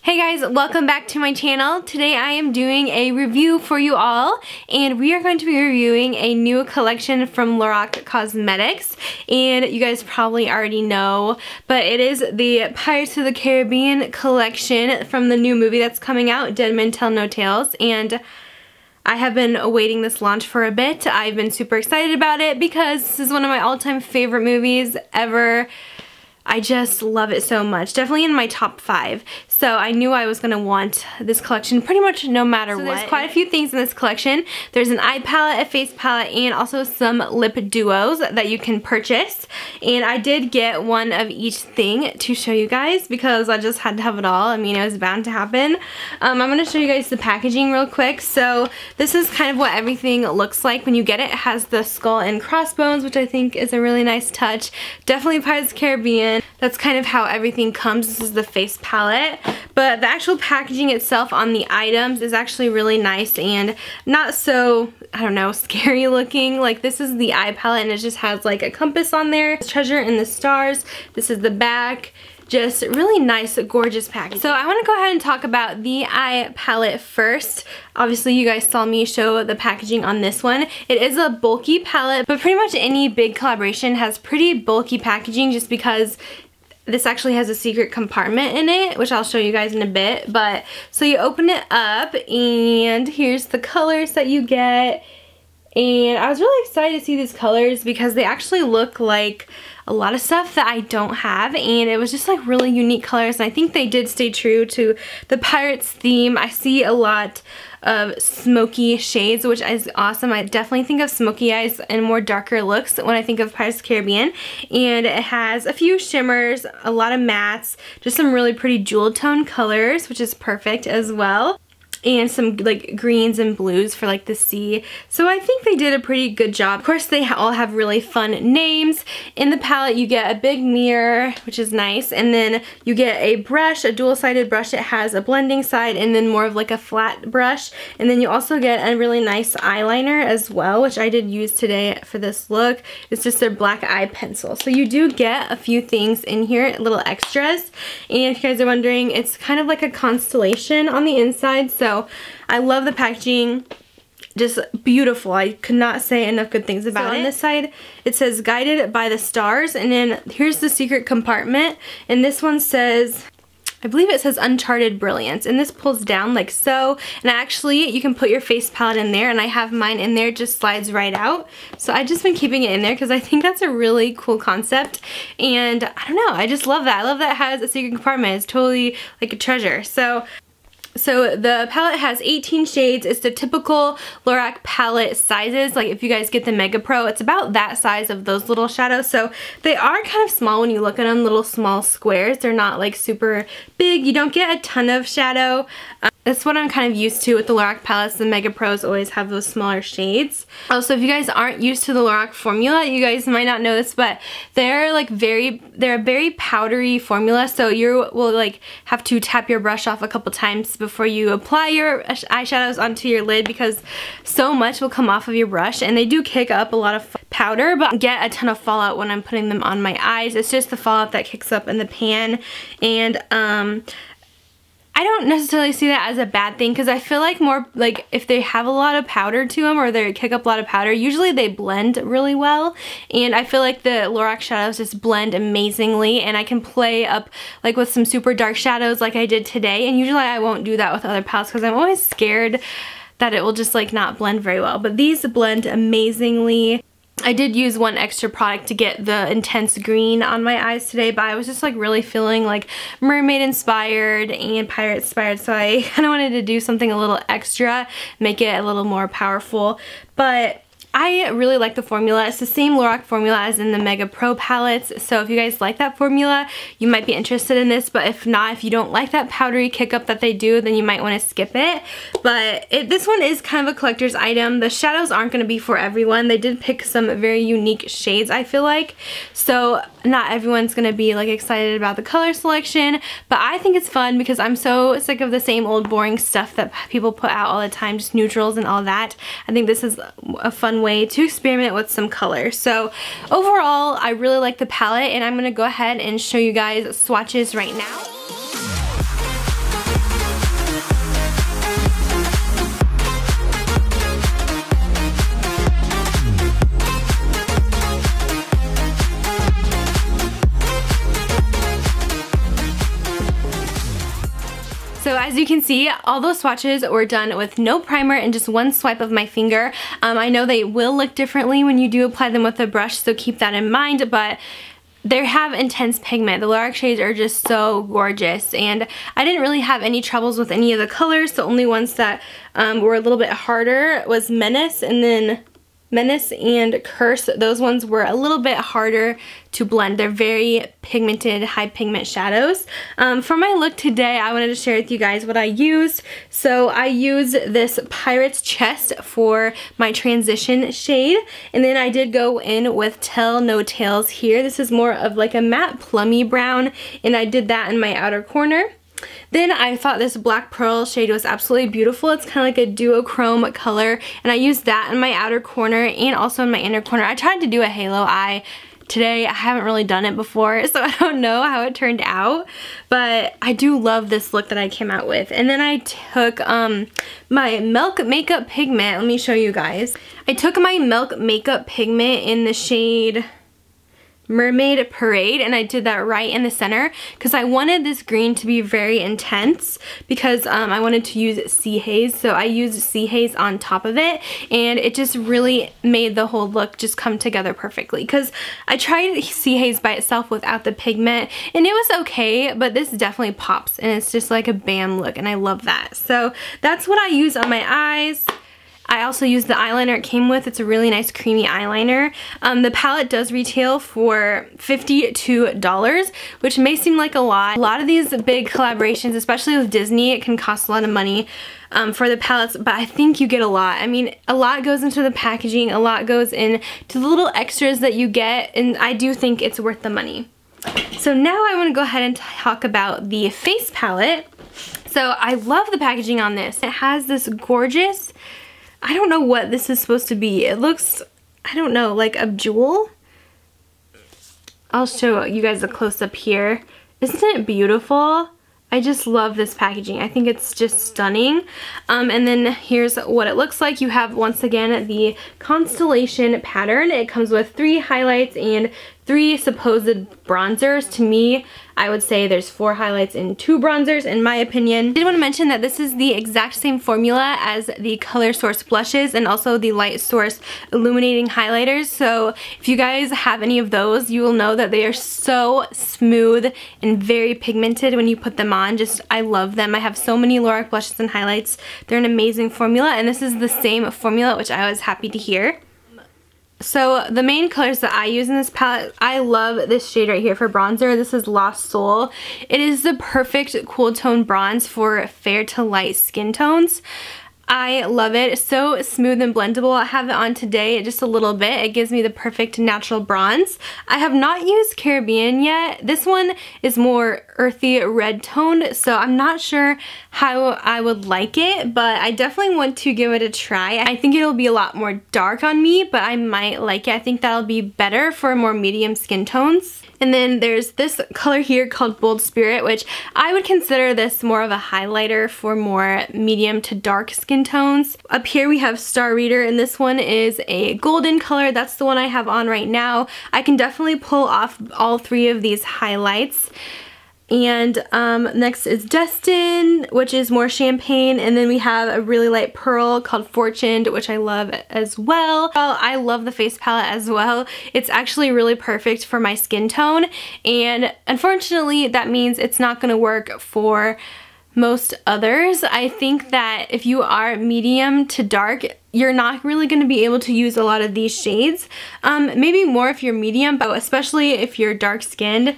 Hey guys, welcome back to my channel. Today I am doing a review for you all, and we are going to be reviewing a new collection from Lorac Cosmetics. And you guys probably already know, but it is the Pirates of the Caribbean collection from the new movie that's coming out, Dead Men Tell No Tales. And I have been awaiting this launch for a bit. I've been super excited about it because this is one of my all-time favorite movies ever. I just love it so much. Definitely in my top 5. So I knew I was going to want this collection pretty much no matter what. There's quite a few things in this collection. There's an eye palette, a face palette, and also some lip duos that you can purchase. And I did get one of each thing to show you guys because I just had to have it all. I mean, it was bound to happen. I'm going to show you guys the packaging real quick. So this is kind of what everything looks like when you get it. It has the skull and crossbones, which I think is a really nice touch. Definitely Pirates of the Caribbean. That's kind of how everything comes. This is the face palette. But the actual packaging itself on the items is actually really nice and not so, I don't know, scary looking. Like, this is the eye palette and it just has like a compass on there. Treasure in the stars. This is the back. Just really nice, gorgeous packaging. So I want to go ahead and talk about the eye palette first. Obviously you guys saw me show the packaging on this one. It is a bulky palette, but pretty much any big collaboration has pretty bulky packaging just because this actually has a secret compartment in it, which I'll show you guys in a bit. But so you open it up and here's the colors that you get. And I was really excited to see these colors because they actually look like a lot of stuff that I don't have, and it was just like really unique colors, and I think they did stay true to the Pirates theme. I see a lot of smoky shades, which is awesome. I definitely think of smoky eyes and more darker looks when I think of Pirates of the Caribbean. And it has a few shimmers, a lot of mattes, just some really pretty jewel tone colors, which is perfect as well. And some like greens and blues for like the sea. So I think they did a pretty good job. Of course they all have really fun names. In the palette you get a big mirror, which is nice, and then you get a brush, a dual-sided brush. It has a blending side and then more of like a flat brush, and then you also get a really nice eyeliner as well, which I did use today for this look. It's just their black eye pencil. So you do get a few things in here, little extras. And if you guys are wondering, it's kind of like a constellation on the inside. So I love the packaging, just beautiful. I could not say enough good things about it. On this side it says guided by the stars, and then here's the secret compartment, and this one says, I believe it says Uncharted Brilliance, and this pulls down like so, and actually you can put your face palette in there, and I have mine in there. It just slides right out. So I've just been keeping it in there because I think that's a really cool concept, and I don't know, I just love that. I love that it has a secret compartment. It's totally like a treasure. So the palette has 18 shades. It's the typical Lorac palette sizes. Like if you guys get the Mega Pro, it's about that size of those little shadows. So they are kind of small when you look at them, little small squares. They're not like super big. You don't get a ton of shadow. That's what I'm kind of used to with the Lorac palettes. The Mega Pros always have those smaller shades. Also, if you guys aren't used to the Lorac formula, you guys might not know this, but they're a very powdery formula. So you will like have to tap your brush off a couple times before you apply your eyeshadows onto your lid because so much will come off of your brush, and they do kick up a lot of powder, but I get a ton of fallout when I'm putting them on my eyes. It's just the fallout that kicks up in the pan, and I don't necessarily see that as a bad thing because I feel like more like if they have a lot of powder to them or they kick up a lot of powder, usually they blend really well, and I feel like the Lorac shadows just blend amazingly, and I can play up like with some super dark shadows like I did today, and usually I won't do that with other palettes because I'm always scared that it will just like not blend very well, but these blend amazingly. I did use one extra product to get the intense green on my eyes today, but I was just like really feeling like mermaid inspired and pirate inspired, so I kind of wanted to do something a little extra, make it a little more powerful. But I really like the formula. It's the same Lorac formula as in the Mega Pro palettes, so if you guys like that formula, you might be interested in this, but if not, if you don't like that powdery kick up that they do, then you might want to skip it. But this one is kind of a collector's item. The shadows aren't going to be for everyone. They did pick some very unique shades, I feel like, so not everyone's going to be like excited about the color selection, but I think it's fun because I'm so sick of the same old boring stuff that people put out all the time, just neutrals and all that. I think this is a fun way to experiment with some color. So overall, I really like the palette, and I'm going to go ahead and show you guys swatches right now. So as you can see, all those swatches were done with no primer and just one swipe of my finger. I know they will look differently when you do apply them with a brush, so keep that in mind, but they have intense pigment. The Lorac shades are just so gorgeous, and I didn't really have any troubles with any of the colors. The only ones that were a little bit harder was Menace, and then Menace and Curse. Those ones were a little bit harder to blend. They're very pigmented, high pigment shadows. For my look today, I wanted to share with you guys what I used. So I used this Pirate's Chest for my transition shade, and then I did go in with Tell No Tales here. This is more of like a matte plummy brown, and I did that in my outer corner. Then I thought this Black Pearl shade was absolutely beautiful. It's kind of like a duochrome color, and I used that in my outer corner and also in my inner corner. I tried to do a halo eye today. I haven't really done it before, so I don't know how it turned out, but I do love this look that I came out with. And then I took my Milk Makeup Pigment. Let me show you guys. I took my Milk Makeup Pigment in the shade Mermaid Parade, and I did that right in the center because I wanted this green to be very intense because I wanted to use Sea Haze, so I used Sea Haze on top of it, and it just really made the whole look just come together perfectly because I tried Sea Haze by itself without the pigment and it was okay, but this definitely pops and it's just like a bam look, and I love that. So that's what I use on my eyes. I also used the eyeliner it came with. It's a really nice creamy eyeliner. The palette does retail for $52, which may seem like a lot. A lot of these big collaborations, especially with Disney, it can cost a lot of money for the palettes, but I think you get a lot. I mean, a lot goes into the packaging, a lot goes into the little extras that you get, and I do think it's worth the money. So now I want to go ahead and talk about the face palette. So I love the packaging on this. It has this gorgeous, I don't know what this is supposed to be. It looks, I don't know, like a jewel. I'll show you guys a close-up here. Isn't it beautiful? I just love this packaging. I think it's just stunning. And then here's what it looks like. You have, once again, the constellation pattern. It comes with 3 highlights and 3 supposed bronzers. To me, I would say there's 4 highlights and 2 bronzers in my opinion. I did want to mention that this is the exact same formula as the Color Source blushes and also the Light Source illuminating highlighters. So if you guys have any of those, you will know that they are so smooth and very pigmented when you put them on. Just, I love them. I have so many Lorac blushes and highlights. They're an amazing formula, and this is the same formula, which I was happy to hear. So the main colors that I use in this palette, I love this shade right here for bronzer. This is Lost Soul. It is the perfect cool tone bronze for fair to light skin tones. I love it. It's so smooth and blendable. I have it on today just a little bit. It gives me the perfect natural bronze. I have not used Caribbean yet. This one is more earthy red toned, so I'm not sure how I would like it, but I definitely want to give it a try. I think it'll be a lot more dark on me, but I might like it. I think that'll be better for more medium skin tones. And then there's this color here called Bold Spirit, which I would consider this more of a highlighter for more medium to dark skin tones. Up here we have Star Reader, and this one is a golden color. That's the one I have on right now. I can definitely pull off all 3 of these highlights. And next is Destin, which is more champagne, and then we have a really light pearl called Fortuned, which I love as well. I love the face palette as well. It's actually really perfect for my skin tone, and unfortunately that means it's not going to work for most others. I think that if you are medium to dark, you're not really going to be able to use a lot of these shades. Maybe more if you're medium, but especially if you're dark skinned,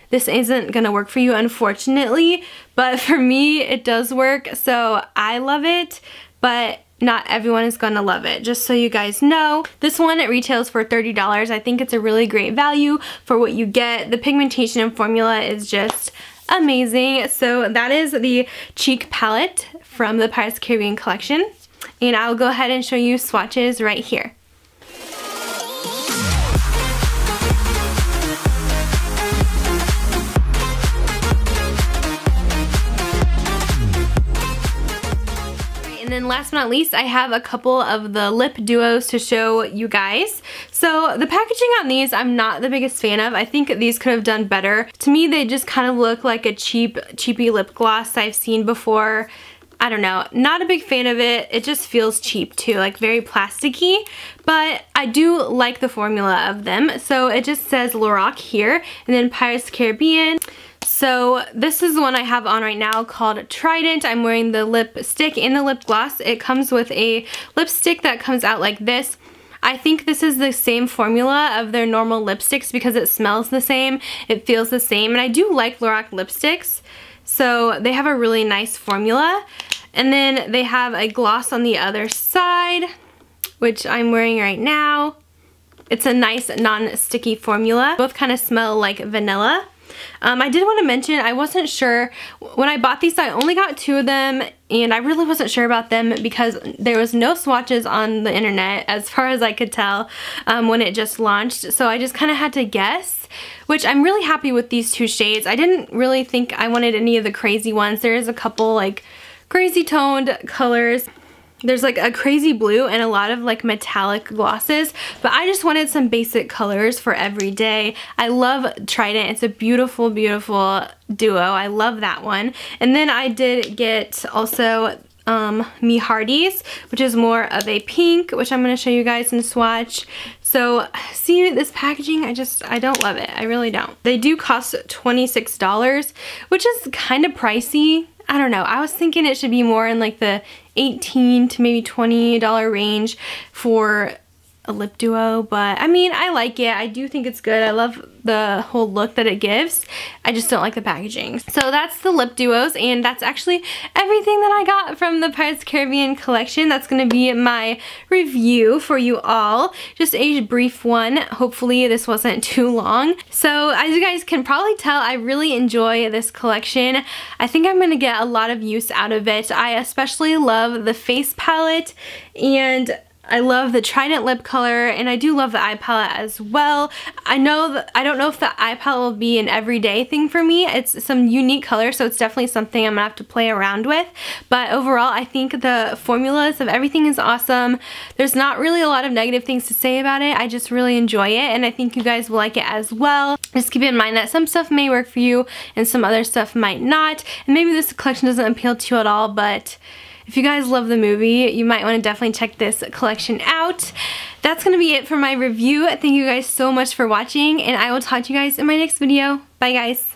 this isn't gonna work for you, unfortunately, but for me it does work, so I love it, but not everyone is gonna love it, just so you guys know. This one, it retails for $30. I think it's a really great value for what you get. The pigmentation and formula is just amazing. So that is the cheek palette from the Pirates of the Caribbean collection, and I'll go ahead and show you swatches right here. then last but not least, I have a couple of the lip duos to show you guys. So the packaging on these, I'm not the biggest fan of. I think these could have done better. To me, they just kind of look like a cheapy lip gloss I've seen before. I don't know, not a big fan of it. It just feels cheap too, like very plasticky, but I do like the formula of them. So it just says Lorac here, and then Pirates of the Caribbean. So this is the one I have on right now called Trident. I'm wearing the lipstick and the lip gloss. It comes with a lipstick that comes out like this. I think this is the same formula of their normal lipsticks because it smells the same, it feels the same, and I do like Lorac lipsticks. So they have a really nice formula. And then they have a gloss on the other side, which I'm wearing right now. It's a nice non-sticky formula. Both kind of smell like vanilla. I did want to mention, I wasn't sure, when I bought these I only got 2 of them, and I really wasn't sure about them because there was no swatches on the internet as far as I could tell when it just launched, so I just kind of had to guess, which I'm really happy with these 2 shades. I didn't really think I wanted any of the crazy ones. There is a couple like crazy toned colors. There's like a crazy blue and a lot of like metallic glosses, but I just wanted some basic colors for every day. I love Trident. It's a beautiful, beautiful duo. I love that one. And then I did get also Me Hardy's, which is more of a pink, which I'm going to show you guys in swatch. So see this packaging, I don't love it. I really don't. They do cost $26, which is kind of pricey. I don't know. I was thinking it should be more in like the $18 to maybe $20 range for a lip duo, but I mean, I like it. I do think it's good. I love the whole look that it gives. I just don't like the packaging. So that's the lip duos, and that's actually everything that I got from the Pirates of the Caribbean collection. That's going to be my review for you all. Just a brief one. Hopefully this wasn't too long. So as you guys can probably tell, I really enjoy this collection. I think I'm going to get a lot of use out of it. I especially love the face palette, and I love the Trident lip color, and I do love the eye palette as well. I don't know if the eye palette will be an everyday thing for me. It's some unique color, so it's definitely something I'm gonna have to play around with. But overall, I think the formulas of everything is awesome. There's not really a lot of negative things to say about it. I just really enjoy it, and I think you guys will like it as well. Just keep in mind that some stuff may work for you and some other stuff might not. And maybe this collection doesn't appeal to you at all, but if you guys love the movie, you might want to definitely check this collection out. That's going to be it for my review. Thank you guys so much for watching, and I will talk to you guys in my next video. Bye guys.